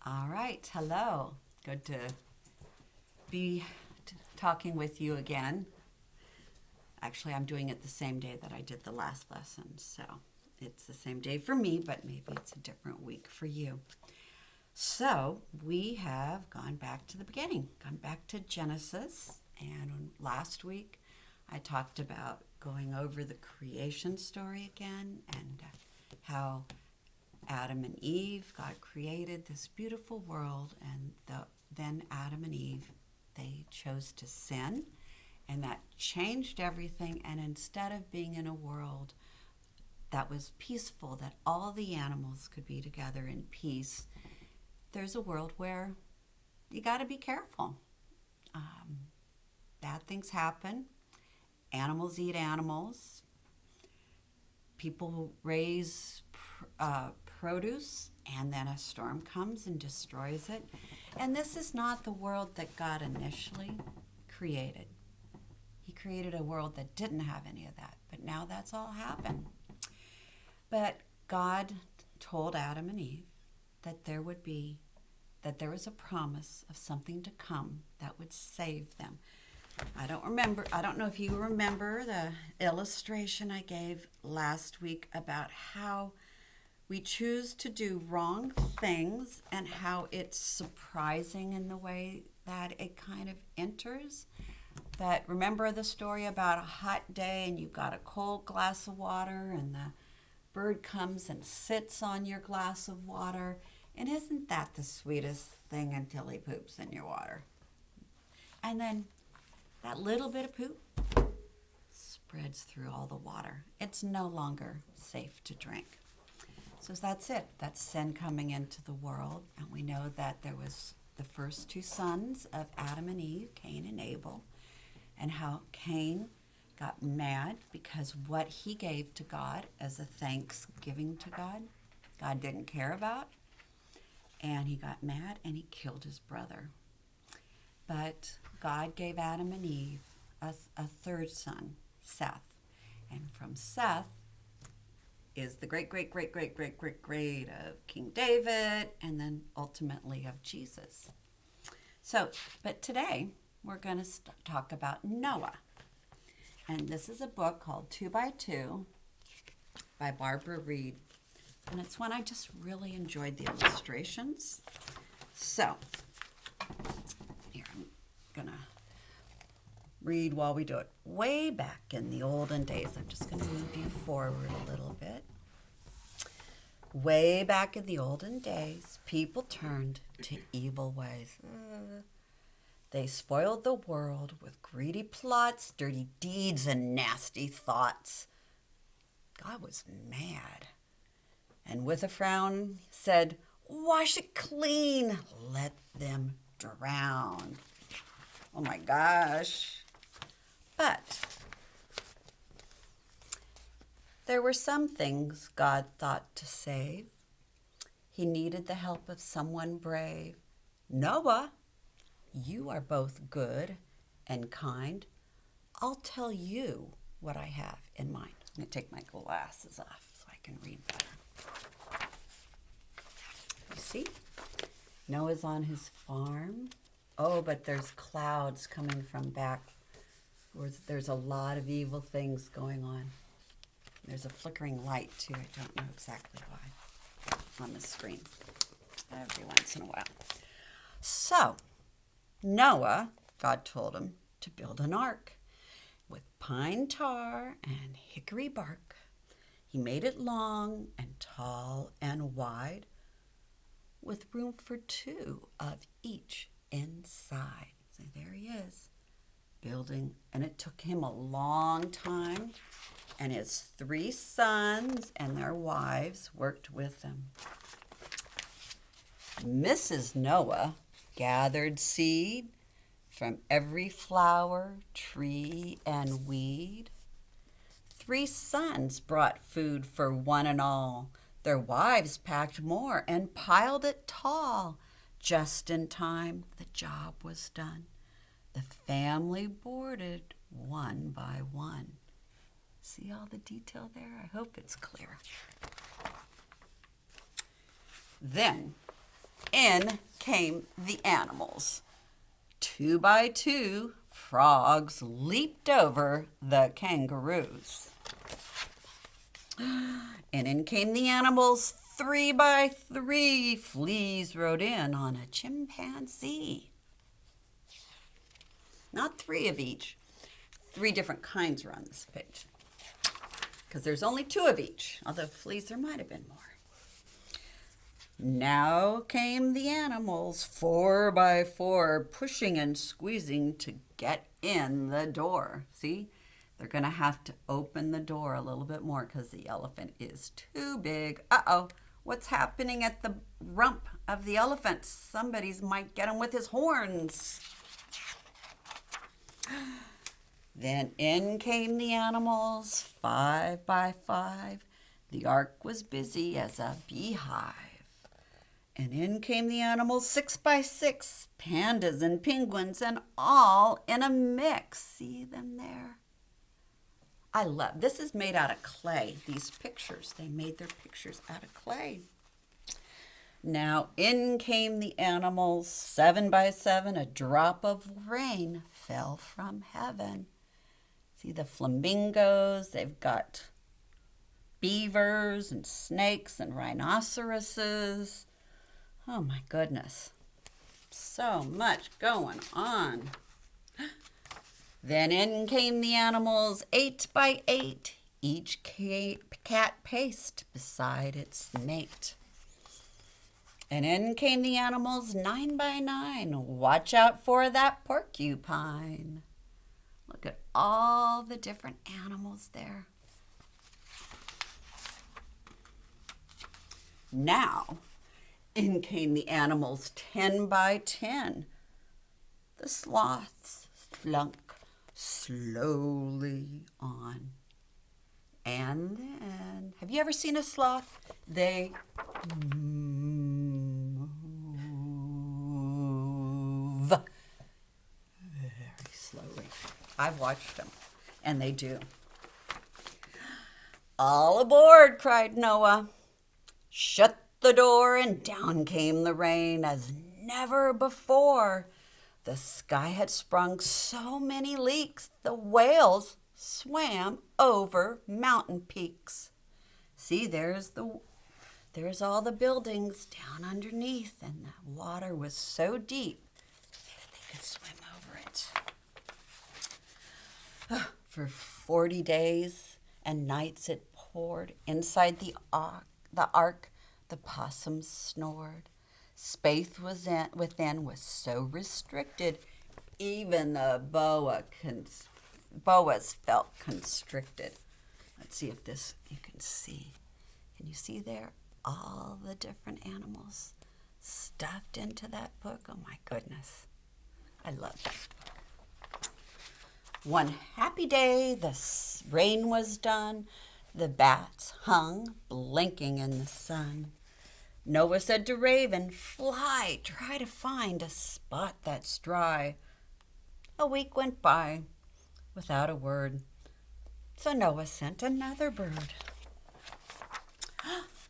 All right, hello. Good to be talking with you again. Actually, I'm doing it the same day that I did the last lesson, so it's the same day for me, but maybe it's a different week for you. So we have gone back to the beginning, gone back to Genesis, and last week I talked about going over the creation story again and how Adam and Eve, God created this beautiful world, and then Adam and Eve, they chose to sin, and that changed everything. And instead of being in a world that was peaceful, that all the animals could be together in peace, there's a world where you got to be careful. Bad things happen. Animals eat animals. People raise produce, and then a storm comes and destroys it. And this is not the world that God initially created. He created a world that didn't have any of that, but now that's all happened. But God told Adam and Eve that there was a promise of something to come that would save them. I don't know if you remember the illustration I gave last week about how we choose to do wrong things and how it's surprising in the way that it kind of enters. But remember the story about a hot day and you've got a cold glass of water and the bird comes and sits on your glass of water, and isn't that the sweetest thing until he poops in your water? And then that little bit of poop spreads through all the water. It's no longer safe to drink. So that's it. That's sin coming into the world. And we know that there was the first two sons of Adam and Eve, Cain and Abel, and how Cain got mad because what he gave to God as a thanksgiving to God, God didn't care about. And he got mad and he killed his brother. But God gave Adam and Eve a third son, Seth. And from Seth is the great of King David, and then ultimately of Jesus. So, but today we're going to talk about Noah. And this is a book called 2 by 2 by Barbara Reed. And it's one I just really enjoyed the illustrations. So, here, I'm going to read while we do it. Way back in the olden days, I'm just going to move you forward a little bit. Way back in the olden days, people turned to evil ways. They spoiled the world with greedy plots, dirty deeds, and nasty thoughts. God was mad, and with a frown said, "Wash it clean, let them drown." Oh my gosh. But there were some things God thought to save. He needed the help of someone brave. "Noah, you are both good and kind. I'll tell you what I have in mind." I'm going to take my glasses off so I can read better. You see? Noah's on his farm. Oh, but there's clouds coming from back. There's a lot of evil things going on. There's a flickering light, too. I don't know exactly why on the screen every once in a while. So, Noah, God told him to build an ark with pine tar and hickory bark. He made it long and tall and wide, with room for 2 of each inside. So there he is, building, and it took him a long time, and his 3 sons and their wives worked with him. Mrs. Noah gathered seed from every flower, tree, and weed. 3 sons brought food for one and all. Their wives packed more and piled it tall. Just in time, the job was done. The family boarded one by one. See all the detail there? I hope it's clear. Then in came the animals. 2 by 2, frogs leaped over the kangaroos. And in came the animals. 3 by 3, fleas rode in on a chimpanzee. Not 3 of each. 3 different kinds are on this page, because there's only 2 of each, although fleas there might have been more. Now came the animals, 4 by 4, pushing and squeezing to get in the door. See, they're going to have to open the door a little bit more because the elephant is too big. Uh-oh, what's happening at the rump of the elephant? Somebody's might get him with his horns. Then in came the animals, 5 by 5. The ark was busy as a beehive. And in came the animals, 6 by 6, pandas and penguins, and all in a mix. See them there? I love, this is made out of clay, these pictures. They made their pictures out of clay. Now in came the animals, 7 by 7, a drop of rain fell from heaven. See the flamingos, they've got beavers and snakes and rhinoceroses. Oh my goodness, so much going on. Then in came the animals, 8 by 8, each cat paced beside its mate. And in came the animals, 9 by 9, watch out for that porcupine. Look at all the different animals there. Now, in came the animals, 10 by 10. The sloths slunk slowly on. And then, have you ever seen a sloth? They move very slowly. I've watched them, and they do. All aboard, cried Noah. Shut the door, and down came the rain as never before. The sky had sprung so many leaks, the whales swam over mountain peaks. See, there's all the buildings down underneath, and the water was so deep that they could swim over it. For 40 days and nights it poured. Inside the ark, the possums snored. Space within was so restricted, even the boas felt constricted. Let's see if you can see. Can you see there all the different animals stuffed into that book? Oh my goodness, I love that. One happy day, the rain was done. The bats hung, blinking in the sun. Noah said to Raven, fly, try to find a spot that's dry. A week went by without a word. So Noah sent another bird.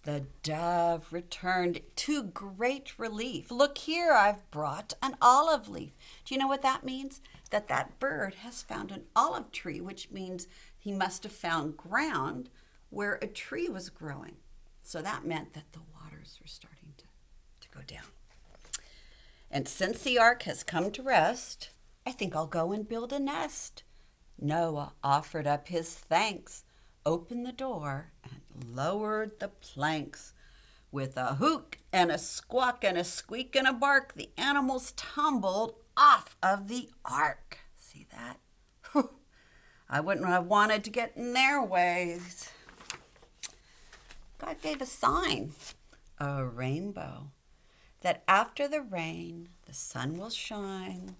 The dove returned to great relief. Look here, I've brought an olive leaf. Do you know what that means? That bird has found an olive tree, which means he must have found ground where a tree was growing. So that meant that the waters were starting to go down. And since the ark has come to rest, I think I'll go and build a nest. Noah offered up his thanks, opened the door, and lowered the planks. With a hoot and a squawk and a squeak and a bark, the animals tumbled off of the ark. See that? Whew. I wouldn't have wanted to get in their ways. God gave a sign, a rainbow, that after the rain, the sun will shine.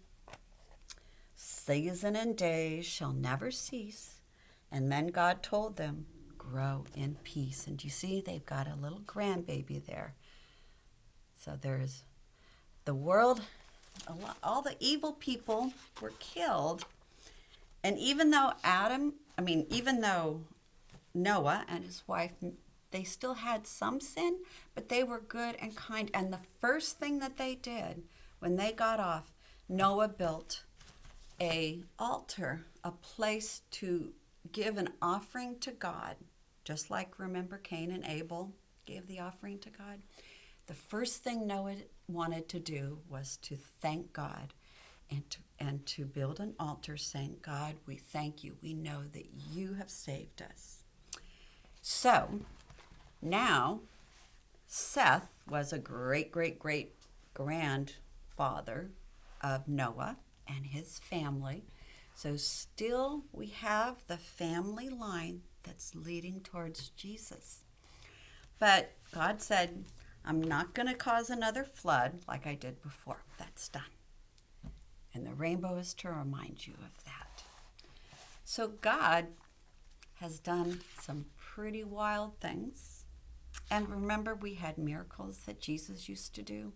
Season and days shall never cease. And then God told them, grow in peace. And you see, they've got a little grandbaby there. So there's the world, all the evil people were killed. And even though Noah and his wife They still had some sin, but they were good and kind. And the first thing that they did when they got off, Noah built a altar, a place to give an offering to God, just like, remember, Cain and Abel gave the offering to God. The first thing Noah wanted to do was to thank God and to build an altar saying, God, we thank you. We know that you have saved us. So now Seth was a great, great, great grandfather of Noah and his family. So still we have the family line that's leading towards Jesus. But God said, I'm not going to cause another flood like I did before. That's done. And the rainbow is to remind you of that. So God has done some pretty wild things. And remember, we had miracles that Jesus used to do.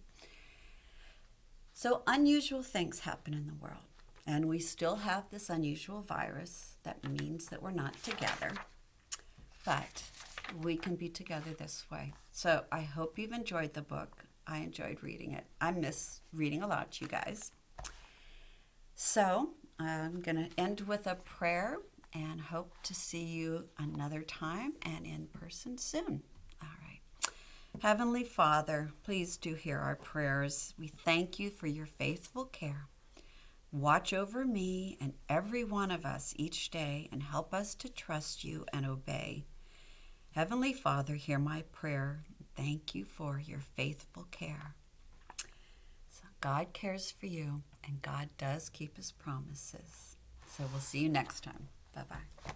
So unusual things happen in the world. And we still have this unusual virus that means that we're not together. But we can be together this way. So I hope you've enjoyed the book. I enjoyed reading it. I miss reading aloud to you guys. So I'm going to end with a prayer and hope to see you another time and in person soon. All right. Heavenly Father, please do hear our prayers. We thank you for your faithful care. Watch over me and every one of us each day and help us to trust you and obey. Heavenly Father, hear my prayer. Thank you for your faithful care. So God cares for you, and God does keep his promises. So we'll see you next time. Bye-bye.